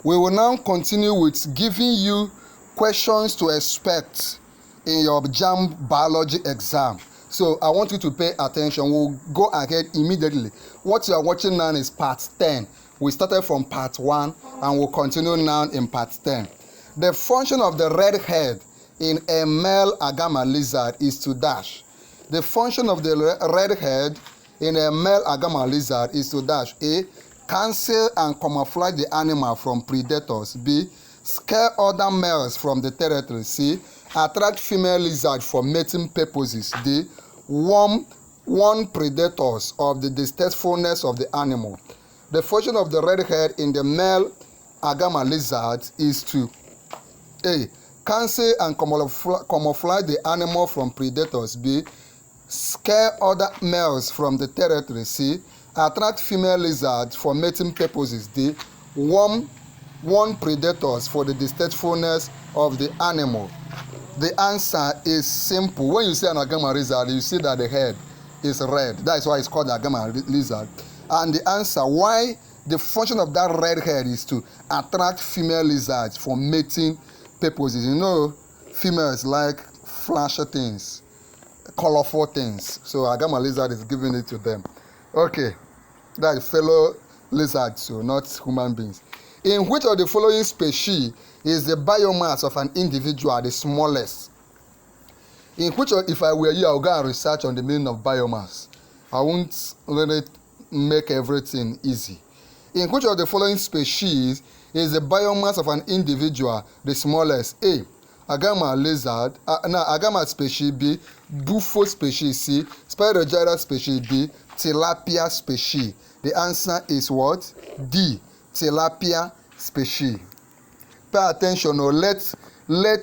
We will now continue with giving you questions to expect in your JAMB Biology exam. So I want you to pay attention. We'll go ahead immediately. What you are watching now is part 10. We started from part 1 and we'll continue now in part 10. The function of the red head in a male Agama lizard is to dash. The function of the red head in a male Agama lizard is to dash: A. Cancel and camouflage the animal from predators. B. Scare other males from the territory. C. Attract female lizards for mating purposes. D. Warn predators of the distastefulness of the animal. The function of the red head in the male Agama lizard is to: A. Cancel and camouflage the animal from predators. B. Scare other males from the territory. C. Attract female lizards for mating purposes. D. Warn predators for the distastefulness of the animal. The answer is simple. When you see an Agama lizard, you see that the head is red. That is why it's called Agama lizard. And the answer why the function of that red head is to attract female lizards for mating purposes. You know, females like flashy things, colorful things. So Agama lizard is giving it to them. Okay, that is fellow lizards, so not human beings. In which of the following species is the biomass of an individual the smallest? In which of, if I were you, I would go and research on the meaning of biomass. I won't really make everything easy. In which of the following species is the biomass of an individual the smallest? A. Agama lizard. Agama species. B. Bufo species. C. Spirogyra species. D. Tilapia species. The answer is what? D. Tilapia species. Pay attention, or let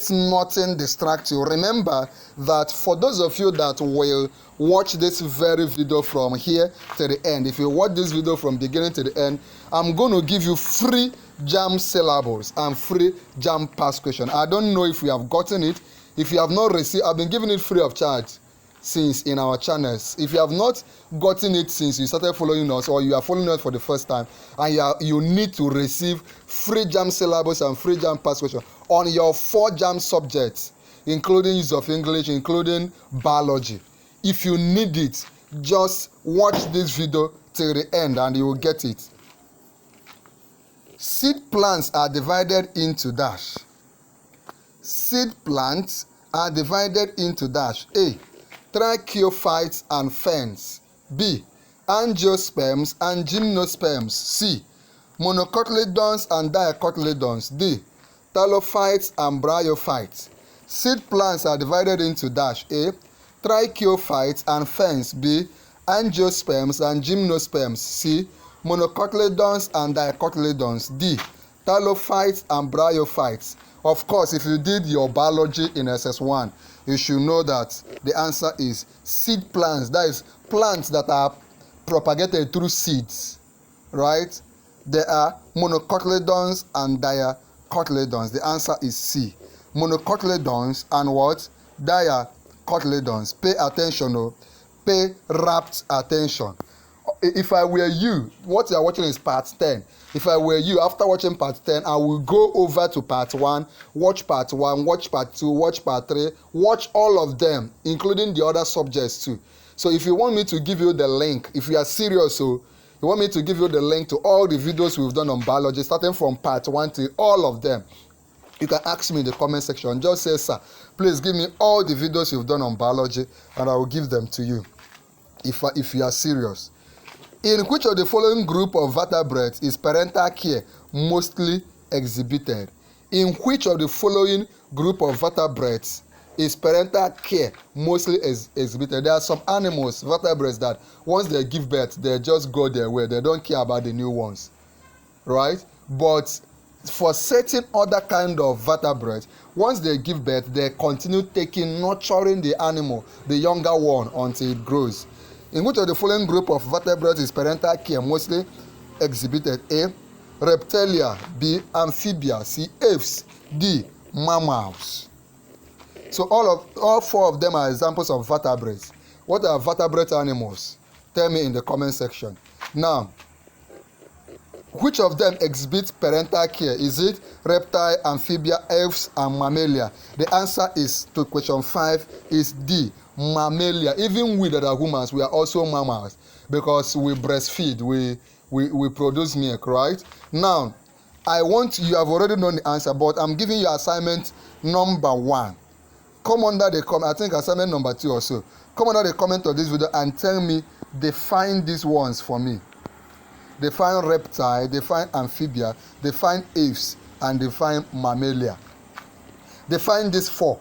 nothing distract you. Remember that for those of you that will watch this very video from here to the end, if you watch this video from beginning to the end, I'm going to give you free JAMB syllables and free JAMB past question. I don't know if you have gotten it. If you have not received, I've been giving it free of charge since in our channels. If you have not gotten it since you started following us, or you are following us for the first time, and you need to receive free JAMB syllabus and free JAMB past question on your 4 JAMB subjects, including use of English, including biology. If you need it, just watch this video till the end and you will get it. Seed plants are divided into dash. Seed plants are divided into dash. A. Tracheophytes and ferns. B. Angiosperms and gymnosperms. C. Monocotyledons and dicotyledons. D. Talophytes and bryophytes. Seed plants are divided into dash. A. Tracheophytes and ferns. B. Angiosperms and gymnosperms. C. Monocotyledons and dicotyledons. D. Talophytes and bryophytes. Of course, if you did your biology in SS1, you should know that the answer is seed plants. That is plants that are propagated through seeds, right? There are monocotyledons and dicotyledons. The answer is C. Monocotyledons and what? Dicotyledons. Pay attention, oh. Pay rapt attention. If I were you, what you are watching is part 10. If I were you, after watching part 10, I will go over to part 1, watch part 1, watch part 2, watch part 3, watch all of them, including the other subjects too. So if you want me to give you the link, if you are serious, so you want me to give you the link to all the videos we've done on biology, starting from part 1 to all of them, you can ask me in the comment section. Just say, sir, please give me all the videos you've done on biology, and I will give them to you, if you are serious. In which of the following group of vertebrates is parental care mostly exhibited? In which of the following group of vertebrates is parental care mostly exhibited? There are some animals, vertebrates, that once they give birth, they just go their way. They don't care about the new ones, right? But for certain other kind of vertebrates, once they give birth, they continue nurturing the animal, the younger one, until it grows. In which of the following group of vertebrates is parental care mostly exhibited? A. Reptilia. B. Amphibia. C. Apes. D. Mammals. So all 4 of them are examples of vertebrates. What are vertebrate animals? Tell me in the comment section. Now, Which of them exhibits parental care? Is it reptile, amphibia, elves, and mammalia? The answer is to question 5 is D, mammalia. Even we that are humans, we are also mammals because we breastfeed, we produce milk, right? Now, you have already known the answer, but I'm giving you assignment number 1. Come under the comment, I think assignment number 2 or so. Come under the comment of this video and tell me, define these ones for me. Define reptile, define amphibia, define apes, and define mammalia. Define these 4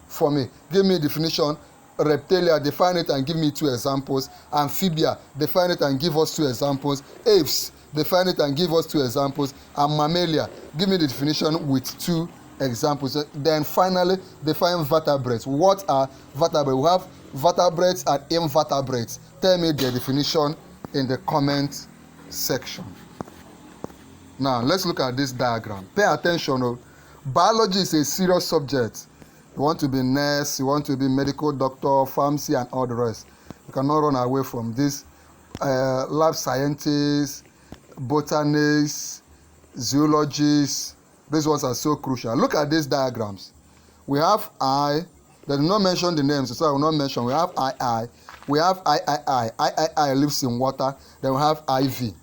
for me. Give me a definition. Reptilia, define it and give me 2 examples. Amphibia, define it and give us 2 examples. Apes, define it and give us 2 examples. And mammalia, give me the definition with 2 examples. Then finally, define vertebrates. What are vertebrates? We have vertebrates and invertebrates. Tell me the definition in the comment section. Now let's look at this diagram. Pay attention. Biology is a serious subject. You want to be nurse, you want to be medical doctor, pharmacy, and all the rest. You cannot run away from this. Lab scientists, botanists, zoologists, these ones are so crucial. Look at these diagrams. We have I. They do not mention the names, so I will not mention. We have I. We have I. I lives in water. Then we have IV.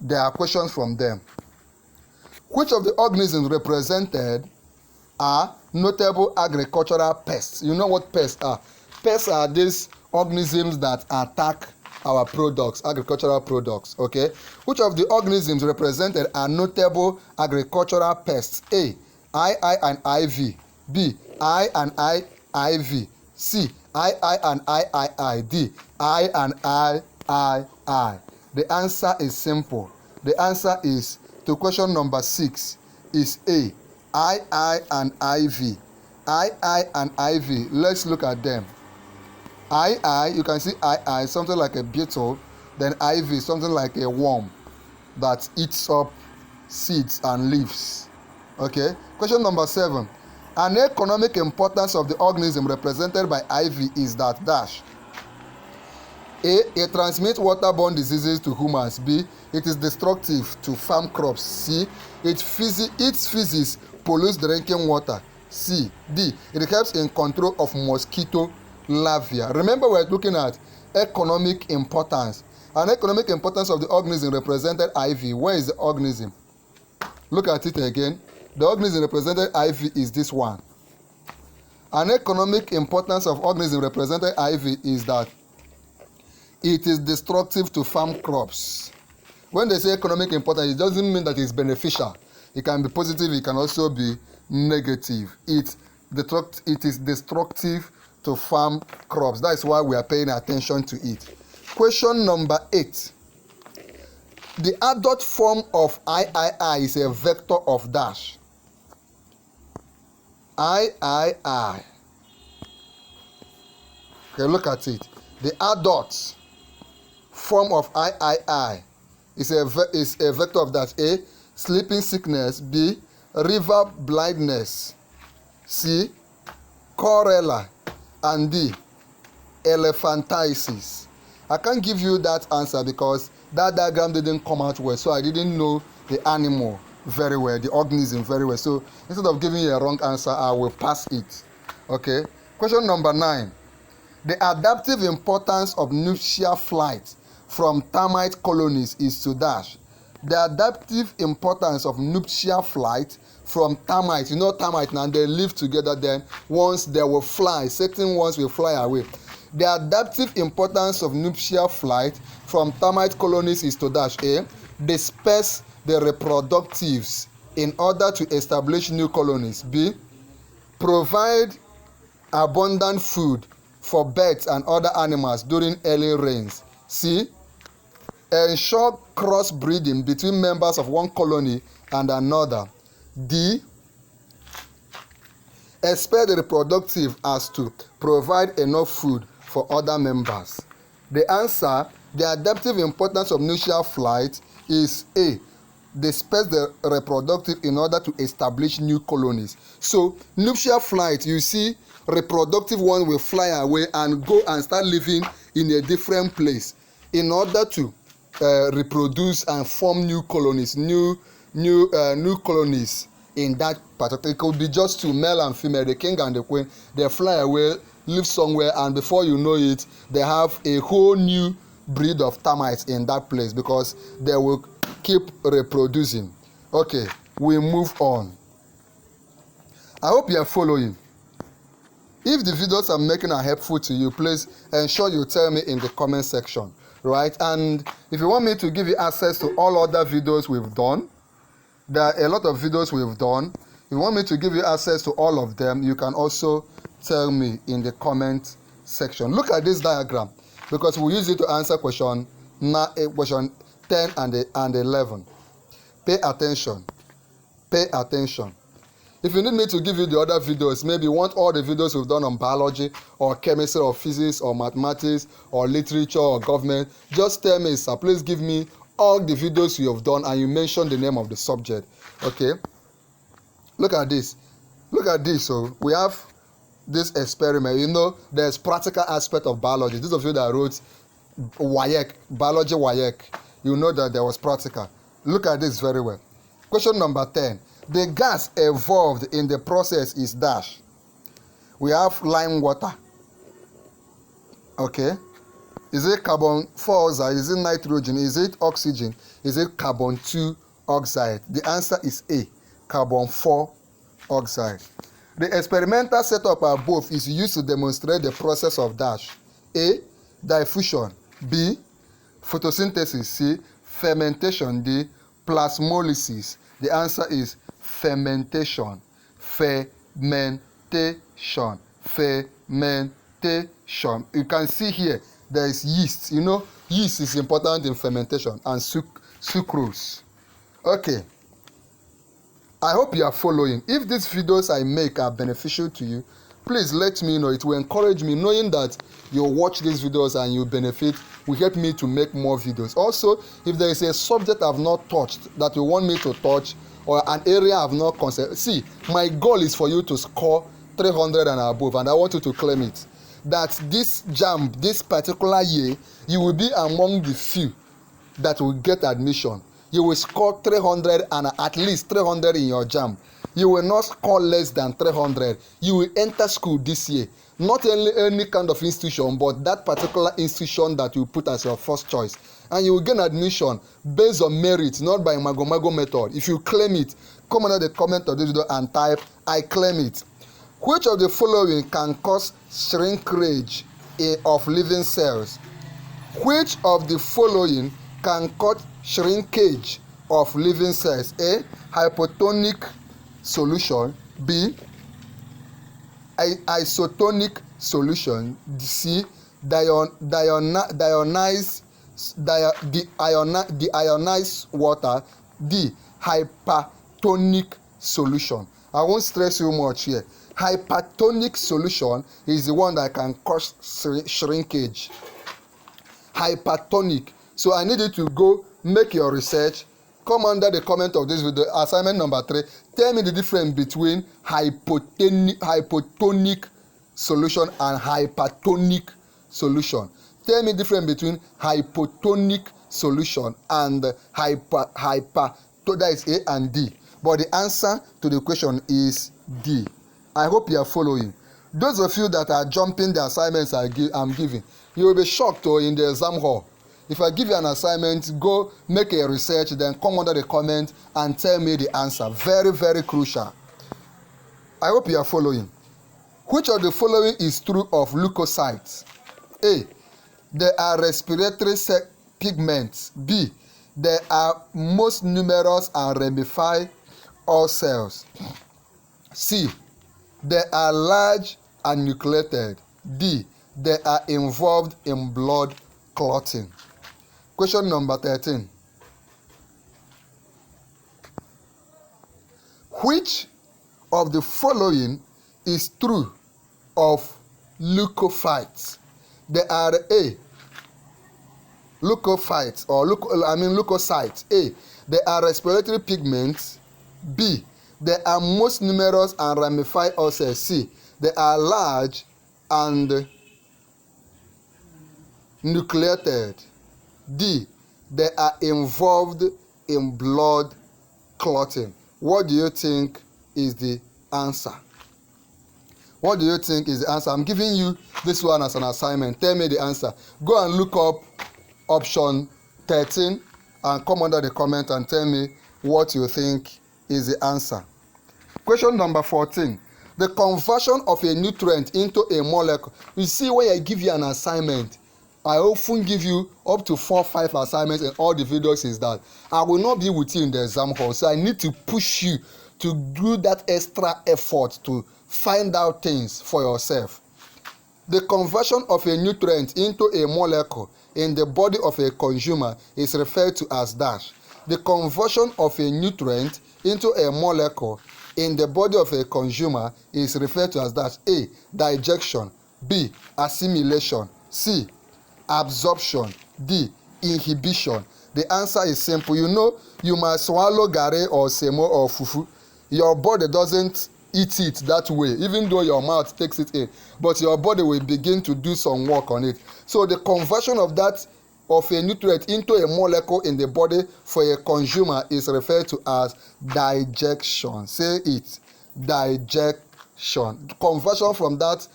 There are questions from them. Which of the organisms represented are notable agricultural pests? You know what pests are? Pests are these organisms that attack our products, agricultural products, okay? Which of the organisms represented are notable agricultural pests? A, I and IV. B, I and IV. C, I and I. D, I and I. The answer is simple. The answer is to question number 6 is A, I and IV. I and IV. Let's look at them. I, you can see I, something like a beetle. Then IV, something like a worm that eats up seeds and leaves. Okay. Question number 7. An economic importance of the organism represented by IV is that dash. A, it transmits waterborne diseases to humans. B, it is destructive to farm crops. C, its feces pollutes drinking water. C, D, it helps in control of mosquito larvae. Remember, we're looking at economic importance. An economic importance of the organism represented IV. Where is the organism? Look at it again. The organism represented IV is this one. An economic importance of organism represented IV is that it is destructive to farm crops. When they say economic importance, it doesn't mean that it's beneficial. It can be positive, it can also be negative. It is destructive to farm crops. That is why we are paying attention to it. Question number 8. The adult form of III is a vector of dash. III. Okay, look at it. The adult form of III is a vector of dash. A, sleeping sickness. B, river blindness. C, cholera. And D, elephantiasis. I can't give you that answer because that diagram didn't come out well, so I didn't know the animal very well, the organism very well. So instead of giving you a wrong answer, I will pass it. Okay. Question number 9. The adaptive importance of nuptial flight from termite colonies is to dash. The adaptive importance of nuptial flight from termites. You know termites now, they live together, then once they will fly, certain ones will fly away. The adaptive importance of nuptial flight from termite colonies is to dash. A, disperse the reproductives in order to establish new colonies. B, provide abundant food for birds and other animals during early rains. C, ensure crossbreeding between members of one colony and another. D, expect the reproductive as to provide enough food for other members. The answer, the adaptive importance of nuptial flight is A, disperse the reproductive in order to establish new colonies. So nuptial flight, you see reproductive one will fly away and go and start living in a different place in order to reproduce and form new colonies, new colonies in that particular. It could be just two, male and female, the king and the queen. They fly away, live somewhere, and before you know it, they have a whole new breed of termites in that place because they will keep reproducing. Okay, we move on. I hope you are following. If the videos I'm making are helpful to you, please ensure you tell me in the comment section, right? And if you want me to give you access to all other videos we've done, there are a lot of videos we've done. If you want me to give you access to all of them, you can also tell me in the comment section. Look at this diagram because we'll use it to answer question 10 and 11. Pay attention. Pay attention. If you need me to give you the other videos, maybe you want all the videos we've done on biology or chemistry or physics or mathematics or literature or government, just tell me, sir, please give me all the videos you have done and you mention the name of the subject. Okay? Look at this. Look at this. So we have this experiment. You know, there's practical aspect of biology. Those of you that wrote WAEC, biology WAEC, you know that there was practical. Look at this very well. Question number 10. The gas evolved in the process is dash. We have lime water. Okay. Is it carbon 4 oxide? Is it nitrogen? Is it oxygen? Is it carbon 2 oxide? The answer is A, carbon 4 oxide. The experimental setup above is used to demonstrate the process of dash. A, diffusion. B, photosynthesis. C, fermentation. D, plasmolysis. The answer is fermentation. Fermentation. Fermentation. You can see here there is yeast. You know, yeast is important in fermentation and sucrose. Okay. I hope you are following. If these videos I make are beneficial to you, please let me know. It will encourage me. Knowing that you watch these videos and you benefit will help me to make more videos. Also, if there is a subject I've not touched that you want me to touch or an area I've not considered, see, my goal is for you to score 300 and above, and I want you to claim it. That this JAMB, this particular year, you will be among the few that will get admission. You will score 300 and at least 300 in your JAMB. You will not score less than 300. You will enter school this year. Not any kind of institution, but that particular institution that you put as your first choice. And you will gain admission based on merit, not by mago method. If you claim it, come under the comment of this video and type, I claim it. Which of the following can cause shrinkage of living cells? Which of the following can cause shrinkage of living cells? A, hypotonic solution. B, isotonic solution. C, deionized water. D, hypertonic solution. I won't stress you much here. Hypertonic solution is the one that can cause shrinkage. Hypertonic. So I need you to go make your research. Come under the comment of this video. Assignment number 3. Tell me the difference between hypotonic solution and hypertonic solution. Tell me the difference between hypotonic solution and that is A and D. But the answer to the question is D. I hope you are following. Those of you that are jumping the assignments I'm giving, you will be shocked in the exam hall. If I give you an assignment, go make a research, then come under the comment and tell me the answer. Very, very crucial. I hope you are following. Which of the following is true of leukocytes? A, they are respiratory pigments. B, they are most numerous and ramify all cells. C, they are large and nucleated. D, they are involved in blood clotting. Question number 13. Which of the following is true of leukocytes? They are A, leukocytes or leukocytes. A, they are respiratory pigments. B, they are most numerous and ramify all cells. C, they are large and nucleated. D, they are involved in blood clotting. What do you think is the answer? What do you think is the answer? I'm giving you this one as an assignment. Tell me the answer. Go and look up option 13 and come under the comment and tell me what you think is the answer. Question number 14. The conversion of a nutrient into a molecule. You see, when I give you an assignment, I often give you up to 4 or 5 assignments in all the videos is that I will not be with you in the exam hall. So I need to push you to do that extra effort to find out things for yourself. The conversion of a nutrient into a molecule in the body of a consumer is referred to as dash. The conversion of a nutrient into a molecule in the body of a consumer is referred to as dash. A. Digestion. B. Assimilation. C. Absorption. D. Inhibition. The answer is simple. You know, you must swallow gari or semo or fufu. Your body doesn't eat it that way, even though your mouth takes it in, but your body will begin to do some work on it. So the conversion of a nutrient into a molecule in the body for a consumer is referred to as digestion. Say it. Digestion. Conversion from that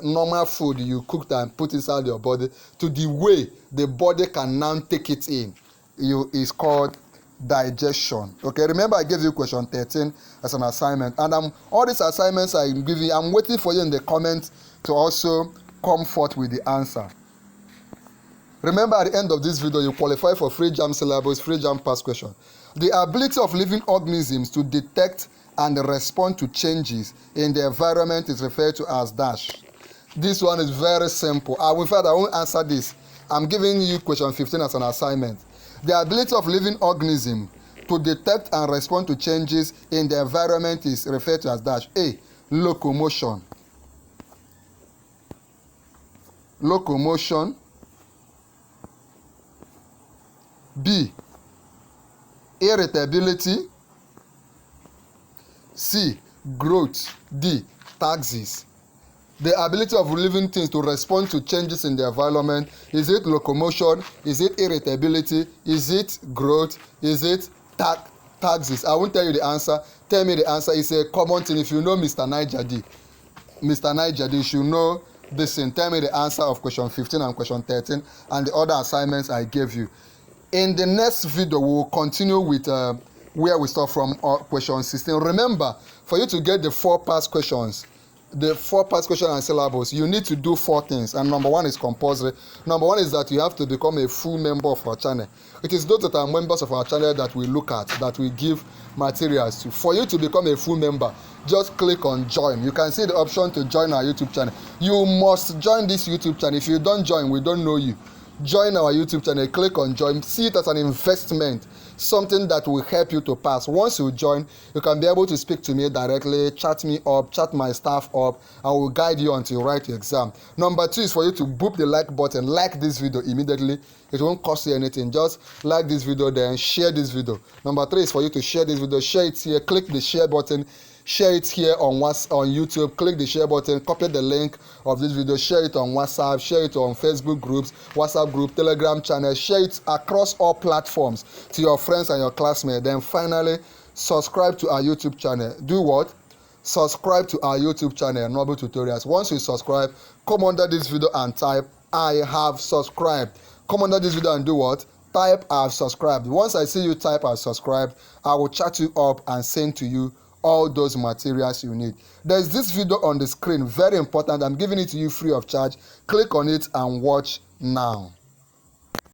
normal food you cooked and put inside your body to the way the body can now take it in is called digestion. Okay, remember I gave you question 13 as an assignment, and all these assignments I'm giving you, I'm waiting for you in the comments to also come forth with the answer. Remember, at the end of this video, you qualify for free JAMB syllabus, free JAMB past question. The ability of living organisms to detect and respond to changes in the environment is referred to as dash. This one is very simple. In fact, I won't answer this. I'm giving you question 15 as an assignment. The ability of living organisms to detect and respond to changes in the environment is referred to as dash. A. Locomotion. Locomotion. B. Irritability. C. Growth. D. Taxis. The ability of living things to respond to changes in the environment. Is it locomotion? Is it irritability? Is it growth? Is it taxis? I won't tell you the answer. Tell me the answer. It's a common thing. If you know Mr. Niger D, you should know this thing. Tell me the answer of question 15 and question 13 and the other assignments I gave you. In the next video, we will continue with where we start from question 16. Remember, for you to get the 4 past questions, and syllabus, you need to do 4 things, and number 1 is compulsory. Number 1 is that you have to become a full member of our channel. It is those that are members of our channel that we look at, that we give materials to. For you to become a full member, just click on join. You can see the option to join our YouTube channel. You must join this YouTube channel. If you don't join, we don't know you. Join our YouTube channel, click on join, see it as an investment, something that will help you to pass. Once you join, you can be able to speak to me directly, chat me up, chat my staff up, and we'll guide you until you write your exam. Number 2 is for you to boop the like button, like this video immediately. It won't cost you anything. Just like this video, then share this video. Number 3 is for you to share this video, share it here, click the share button. Share it here on YouTube. Click the share button, copy the link of this video, share it on WhatsApp, share it on Facebook groups, WhatsApp group, Telegram channel, share it across all platforms to your friends and your classmates. Then finally, subscribe to our YouTube channel. Do what? Subscribe to our YouTube channel, Noble Tutorials. Once you subscribe, come under this video and type, I have subscribed. Come under this video and do what? Type, I have subscribed. Once I see you type, I have subscribed, I will chat you up and send to you all those materials you need. There's this video on the screen, very important. I'm giving it to you free of charge. Click on it and watch now.